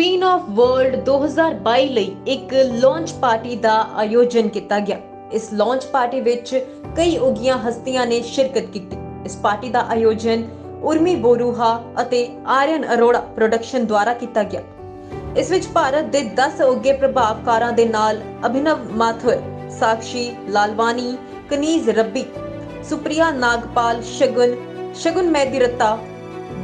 Queen of world 2022 ਲਈ ਇੱਕ launch party ਦਾ ਆਯੋਜਨ ਕੀਤਾ ਗਿਆ। ਇਸ ਲਾਂਚ ਪਾਰਟੀ ਵਿੱਚ ਕਈ ਉੱਘੀਆਂ ਹਸਤੀਆਂ ਨੇ ਸ਼ਿਰਕਤ ਕੀਤੀ। ਇਸ ਪਾਰਟੀ ਦਾ ਆਯੋਜਨ ਉਰਮੀ ਬੋਰੂਹਾ ਅਤੇ ਆਰੀਅਨ ਅਰੋੜਾ ਪ੍ਰੋਡਕਸ਼ਨ ਦੁਆਰਾ ਕੀਤਾ ਗਿਆ। ਇਸ ਵਿੱਚ ਭਾਰਤ ਦੇ 10 ਉੱਘੇ ਪ੍ਰਭਾਵਕਾਰਾਂ ਦੇ ਨਾਲ ਅਭਿਨਵ ਮਾਥੁਰ, ਸਾਕਸ਼ੀ ਲਾਲਵਾਨੀ, ਕਨੀਜ਼ ਰੱਬੀ, ਸੁਪ੍ਰਿया ਨਾਗਪਾਲ, ਸ਼ਗੁਨ ਮੈਦੀਰਤਾ,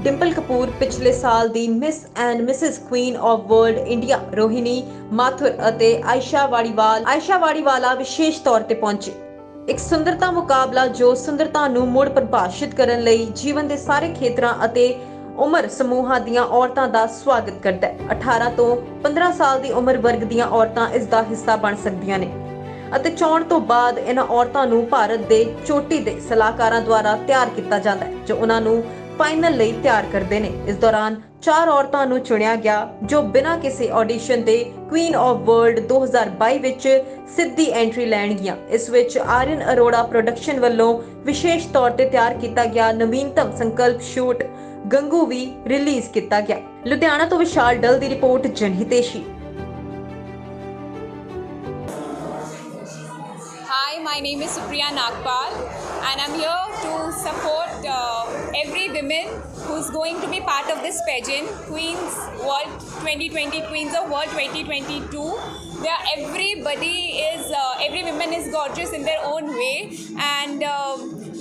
डिम्पल कपूर, पिछले साल the miss and mrs queen of world India Rohini Mathur ਅਤੇ ਆਇਸ਼ਾ ਵਾੜੀਵਾਲਾ ਵਿਸ਼ੇਸ਼ ਤੌਰ ਤੇ ਪਹੁੰਚੇ। ਇੱਕ ਸੁੰਦਰਤਾ ਮੁਕਾਬਲਾ ਜੋ ਸੁੰਦਰਤਾ ਨੂੰ ਮੁੜ ਪਰਿਭਾਸ਼ਿਤ ਕਰਨ ਲਈ ਜੀਵਨ ਦੇ ਸਾਰੇ ਖੇਤਰਾਂ ਅਤੇ ਉਮਰ ਸਮੂਹਾਂ ਦੀਆਂ ਔਰਤਾਂ ਦਾ ਸਵਾਗਤ ਕਰਦਾ ਹੈ। 18 ਤੋਂ 15 ਸਾਲ ਦੀ ਉਮਰ ਵਰਗ ਦੀਆਂ ਔਰਤਾਂ ਇਸ ਦਾ ਹਿੱਸਾ ਬਣ ਸਕਦੀਆਂ ਨੇ ਅਤੇ ਚੋਣ ਤੋਂ ਬਾਅਦ ਇਹਨਾਂ ਔਰਤਾਂ ਨੂੰ ਭਾਰਤ ਦੇ ਚੋਟੀ ਦੇ ਸਲਾਹਕਾਰਾਂ ਦੁਆਰਾ ਤਿਆਰ ਕੀਤਾ ਜਾਂਦਾ ਹੈ ਜੋ ਉਹਨਾਂ ਨੂੰ फाइनल ਲਈ ਤਿਆਰ ਕਰਦੇ ਨੇ। ਇਸ ਦੌਰਾਨ 4 ਔਰਤਾਂ ਨੂੰ ਚੁਣਿਆ ਗਿਆ ਜੋ ਬਿਨਾਂ ਕਿਸੇ ਆਡੀਸ਼ਨ ਦੇ ਕੁਈਨ ਆਫ ਵਰਲਡ 2022 ਵਿੱਚ ਸਿੱਧੀ ਐਂਟਰੀ ਲੈਣਗੀਆਂ। ਇਸ ਵਿੱਚ ਆਰੀਅਨ ਅਰੋੜਾ ਪ੍ਰੋਡਕਸ਼ਨ ਵੱਲੋਂ ਵਿਸ਼ੇਸ਼ ਤੌਰ ਤੇ ਤਿਆਰ ਕੀਤਾ ਗਿਆ ਨਵੀਨਤਮ ਸੰਕਲਪ ਸ਼ੂਟ ਗੰਗੂ ਵੀ ਰਿਲੀਜ਼ ਕੀਤਾ ਗਿਆ। ਲੁਧਿਆਣਾ ਤੋਂ ਵਿਸ਼ਾਲ ਡਲ ਦੀ report, ਜਨਹਿਤੇਸ਼ੀ। Hi, my name is Supriya Nagpal and I'm here to support every woman who's going to be part of this pageant, Queens World 2020, Queens of World 2022. Every woman is gorgeous in their own way, and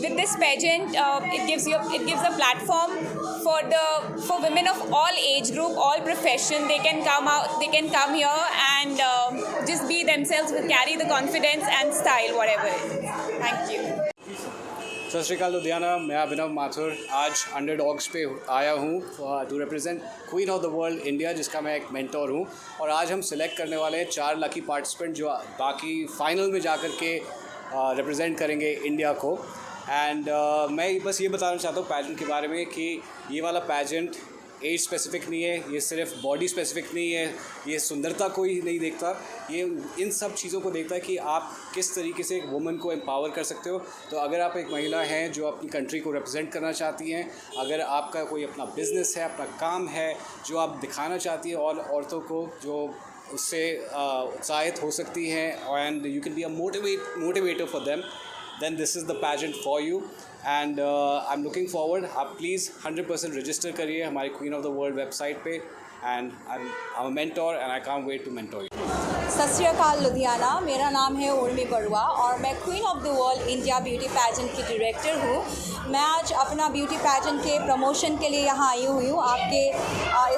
with this pageant, it gives a platform for women of all age group, all profession. They can come here and just be themselves, carry the confidence and style, whatever it is. Thank you. सत श्रीकाल लुधियाना, मैं अभिनव माथुर आज underdogs पे आया हूँ to represent queen of the world India, जिसका मैं एक mentor हूँ। और आज हम सिलेक्ट करने वाले हैं 4 लकी पार्टिसिपेंट जो बाकी फाइनल में जाकर के रिप्रेजेंट करेंगे इंडिया को। एंड मैं बस ये बताना चाहता हूँ पैजेंट के बारे में कि ये वाला पैजेंट एज स्पेसिफिक नहीं है, ये सिर्फ बॉडी स्पेसिफिक नहीं है, ये सुंदरता को ही नहीं देखता, ये इन सब चीज़ों को देखता है कि आप किस तरीके से एक वुमन को एम्पावर कर सकते हो। तो अगर आप एक महिला हैं जो अपनी कंट्री को रिप्रेजेंट करना चाहती हैं, अगर आपका कोई अपना बिज़नेस है, अपना काम है जो आप दिखाना चाहती हैं और औरतों को जो उससे उत्साहित हो सकती हैं and you can be a motivator for them, then this is the pageant for you and I'm looking forward। आप प्लीज़ 100% रजिस्टर करिए हमारी queen of the world website पे and I'm a mentor and I can't wait to mentor you। सत श्री अकाल लुधियाना, मेरा नाम है उर्मी बरुआ और मैं queen of the world India beauty pageant की डायरेक्टर हूँ। मैं आज अपना ब्यूटी पैजेंट के प्रमोशन के लिए यहाँ आई हुई हूँ आपके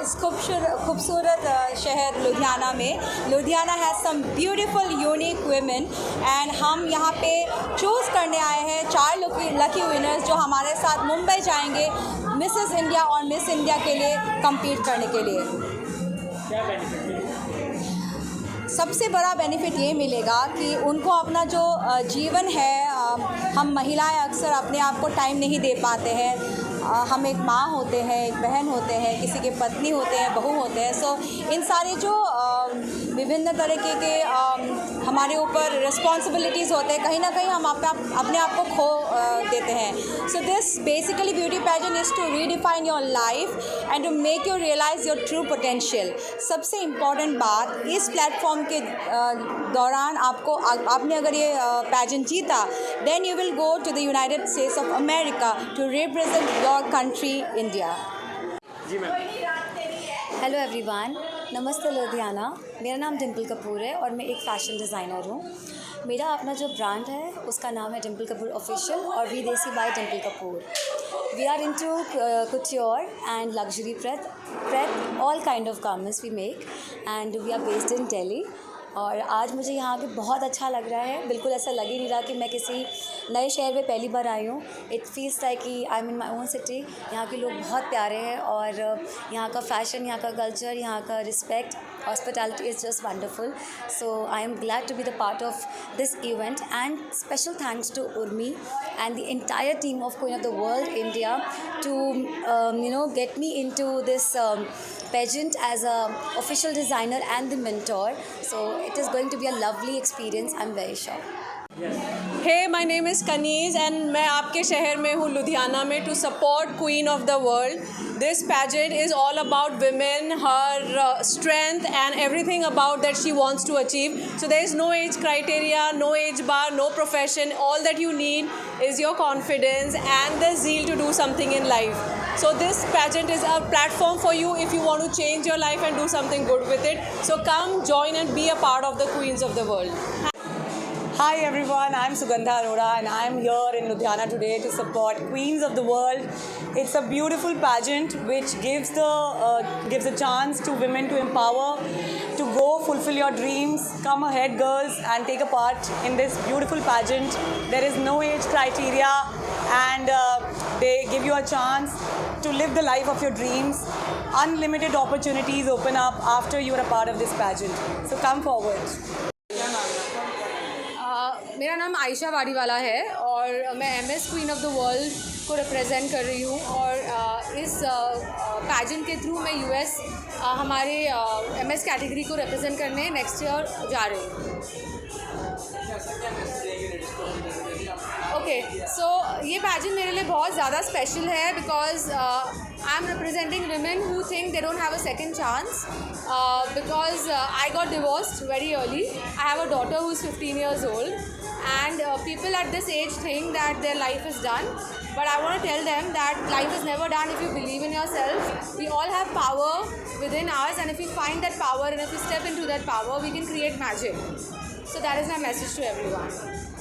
इस खूबसूरत शहर लुधियाना में। Ludhiana has some beautiful unique women and हम यहाँ पे चूज़ करने आए हैं 4 लकी विनर्स जो हमारे साथ मुंबई जाएंगे मिसेस इंडिया और मिस इंडिया के लिए compete करने के लिए। क्या बेनिफिट है? सबसे बड़ा बेनिफिट ये मिलेगा कि उनको अपना जो जीवन है, हम महिलाएं अक्सर अपने आप को टाइम नहीं दे पाते हैं। हम एक माँ होते हैं, एक बहन होते हैं, किसी के पत्नी होते हैं, बहू होते हैं। सो इन सारे जो विभिन्न तरीके के हमारे ऊपर रिस्पॉन्सिबिलिटीज़ होते हैं, कहीं ना कहीं हम अपने आप को खो देते हैं। So this basically beauty pageant is to redefine your life and to make you realise your true potential. सबसे इम्पॉर्टेंट बात, इस प्लेटफॉर्म के दौरान आपने अगर ये पैजेंट जीता, then you will go to the United States of America to represent your country India. जी मैम। हेलो एवरीवन, नमस्ते लुधियाना। मेरा नाम डिम्पल कपूर है और मैं एक फ़ैशन डिज़ाइनर हूँ। मेरा अपना जो ब्रांड है उसका नाम है डिम्पल कपूर ऑफिशियल और विदेशी by Dimple Kapoor. We are into couture and luxury prep all kind of garments we make and we are based in Delhi। और आज मुझे यहाँ पे बहुत अच्छा लग रहा है। बिल्कुल ऐसा लग ही नहीं रहा कि मैं किसी नए शहर में पहली बार आई हूँ। इट फील्स लाइक कि I am in my own city. यहाँ के लोग बहुत प्यारे हैं और यहाँ का फ़ैशन, यहाँ का कल्चर, यहाँ का respect, hospitality is just wonderful. So I am glad to be the part of this event and special thanks to Urmi and the entire team of Queen of the World India to get me into this pageant as a official designer and the mentor. So it is going to be a lovely experience, I'm very sure। Hey, my name is Kaniz and मैं आपके शहर में हूँ लुधियाना में to support Queen of the World. This pageant is all about women, her strength and everything about that she wants to achieve. So there is no age criteria, no age bar, no profession. All that you need is your confidence and the zeal to do something in life. So this pageant is a platform for you if you want to change your life and do something good with it. So come join and be a part of the Queens of the World. Hi everyone, I'm Sugandha Arora and I'm here in Ludhiana today to support Queens of the World. It's a beautiful pageant which gives a chance to women to empower, to go fulfill your dreams. Come ahead girls and take a part in this beautiful pageant. There is no age criteria and they give you a chance to live the life of your dreams. Unlimited opportunities open up after you are a part of this pageant. So come forward. मेरा नाम आयशा वाड़ीवाला है और मैं MS queen of the world को represent कर रही हूँ और इस पैजेंट के थ्रू मैं US हमारे MS कैटेगरी को रिप्रेजेंट करने नेक्स्ट ईयर जा रही हूँ. ओके, सो ये पैजेंट मेरे लिए बहुत ज़्यादा स्पेशल है because I am representing women who think they don't have a second chance because I got divorced very early. I have a daughter who is 15 years old and people at this age think that their life is done, but I want to tell them that life is never done if you believe in yourself. We all have power within us and if we find that power and if we step into that power we can create magic. So that is my message to everyone.